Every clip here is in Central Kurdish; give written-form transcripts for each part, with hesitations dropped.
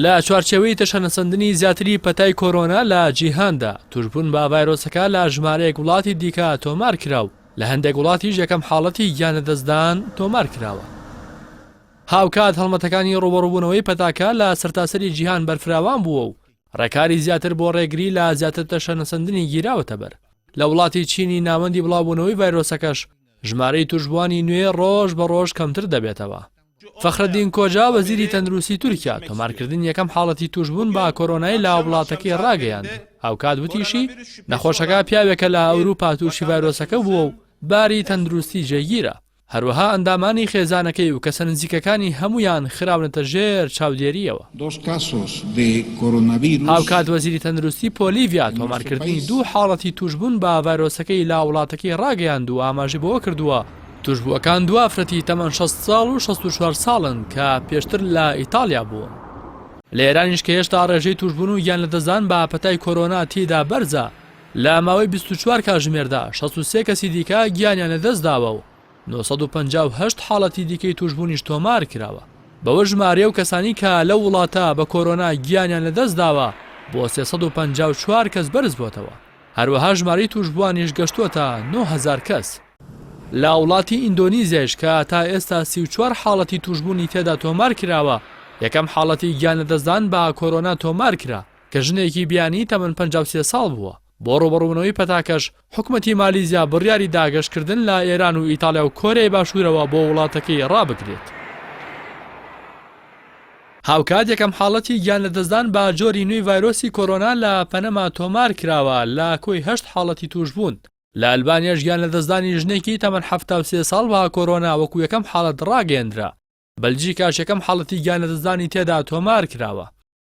لە چوارچێوەی تەشەنەسەندنی زیاتری پەتای کۆرۆنا لە جیهاندا توشبوون بە ڤایرۆسەکە لە ژمارەیەک وڵاتی دیکە تۆمار کراو لە هەندێک وڵاتیش یەکەم حاڵەتی گیانەدەستدان تۆمار کراوە. هاوکات هەڵمەتەکانی ڕوبەڕووبوونەوەی پەتاکە لە سەرتاسەری جیهان بەرفراوان بووە و ڕێکاری زیاتر بۆ ڕێگری لە زیاتر تەشەنەسەندنی گیراوەتە بەر. لە وڵاتی چینی ناوەندی بڵاوبوونەوەی ڤایرۆسەکەش ژمارەی توشبوانی نوێ ڕۆژ بە ڕۆژ کەمتر دەبێتەوە. فەخرەدین کۆجا وەزیری تەندروستی تورکیا تۆمارکردن یەکەم حاڵەتی توشبوون بە کۆرۆنای لا وڵاتەکەی ڕاگەیاند. هاوکات وتیشی نەخۆشەکە پیاوێکە لە ئەوروپا تووشی ڤایرۆسەکە بووە و باری تەندروستی جێگیرە. هەروەها ئەندامانی خێزانەکەی و کەسە نزیکەکانی هەمویان خراونەتە ژێر چاودێریەوە. هاوکات وەزیری تەندروستی پۆلیڤیا تۆمارکردنی دوو حاڵەتی توشبوون بە ڤایرۆسەکەی لا وڵاتەکەی ڕاگەیاند و ئاماژی بەوە کردووە توشبووەکان دو ئافرەتی تەمەن 60 ساڵ و 64 ساڵن کە پێشتر لە ئیتالیا بووە. لە ئێرانیش کە هێشتا ڕێژەی توشبوون و گیانلەدەستدان بە پەتای کۆرۆنا تێدا بەرزە لە ماوەی 24 کاتژمێردا 63 کەسی دیکە گیانیان لەدەستداوە و 958 حاڵەتی دیکەی توشبوونیش تۆمار کراوە. بەوە ژمارە و کەسانی کە لەو وڵاتە بە کۆرۆنا گیانیان لەدەستداوە بۆ 354 کەس بەرز بووەتەوە. هەروەها ژمارەی توشبوانیش گەشتووەتە 9000 کەس. لە وڵاتی ئیندۆنیزیاش کە تا ئێستا 34 حاڵەتی توشبوونی تێدا تۆمار کراوە یەکەم حاڵەتی گیانلەدەستدان بە کۆرۆنا تۆمار کرا کە ژنێکی بیانی تەمەن 53 ساڵ بووە. بۆ ڕوبەڕوونەوەی پەتاکەش حکومەتی مالیزیا بڕیاری داگەشتکردن لە ئێران و ئیتالیا و کۆریای باشوورەوە بۆ وڵاتەکەی ڕابگرێت. هاوکات یەکەم حاڵەتی گیانلەدەستدان بە جۆری نوێی ڤایرۆسی کۆرۆنا لە پەنەما تۆمار کراوە لە کۆی 8 حاڵەتی توشبوون. لە ئەلبانیاش گیانلەدەستدانی ژنێکی تەمەن 73 ساڵ بە کۆرۆنا وەکو یەکەم حاڵەت ڕاگەیەندرا. بەلجیکاش یەکەم حاڵەتی گیانلەدەستدانی تێدا تۆمار کراوە.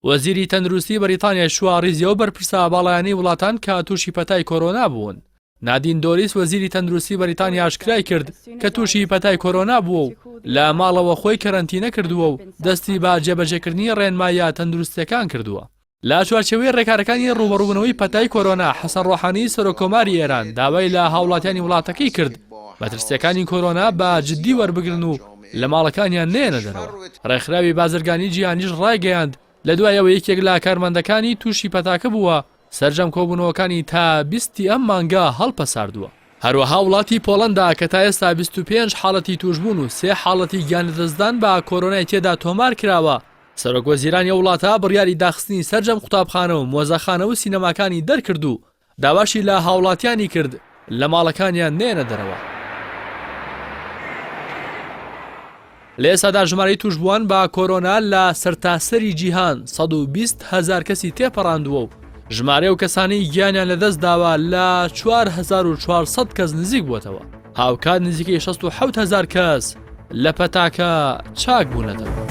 وەزیری تەندروستی بەریتانیا شواڕیزیەوە بەرپرسا باڵایانی وڵاتان کە تووشی پەتای کۆرۆنا بوون. نادین دۆریس وەزیری تەندروستی بەریتانیا ئاشکرای کرد کە تووشی پەتای کۆرۆنا بووە و لە ماڵەوە خۆی کەرەنتینە کردووە و دەستی بە جێبەجێکردنی ڕێنمایە تەندروستیەکان کردووە. لە چوارچێوەی ڕێکارەکانی ڕوبەڕووبوونەوەی پەتای کۆرۆنا حەسەن ڕۆحانی سەرۆکۆماری ئێران داوای لە هاوڵاتیانی وڵاتەکەی کرد مەترسیەکانی کۆرۆنا بە جددی وەربگرن و لە ماڵەکانیان نێنە دەرەوە. ڕێکخراوی بازرگانی جیهانیش ڕایگەیاند لە دوایەوە یەکێک لە کارمەندەکانی تووشی پەتاکە بووە سەرجەم کۆبوونەوەکانی تا 20 ئەم مانگا هەڵپەساردووە. هەروەها وڵاتی پۆڵەندا کە تا ئێستا 25 حاڵەتی توشبوون و 3 حاڵەتی گیانلەدەستدان بە کۆرۆنای تێدا تۆمار کراوە. سەرۆکوەزیرانی وڵاتە بڕیاری داخستنی سەرجەم قوتابخانە و مۆزەخانە و سینەماکانی دەرکرد و داواشی لە هاوڵاتیانی کرد لە ماڵەکانیان نێنە دەرەوە. لە ئێستادا ژمارەی توشبووان بە کۆرۆنا لە سەرتاسەری جیهان 120,000 کەسی تێپەڕاندووە و ژمارە و کەسانی گیانیان لەدەست داوە لە 4400 کەس نزیک بووەتەوە. هاوکات نزیکەی 67,000 کەس لە پەتاکە چاک بوونەتەوە.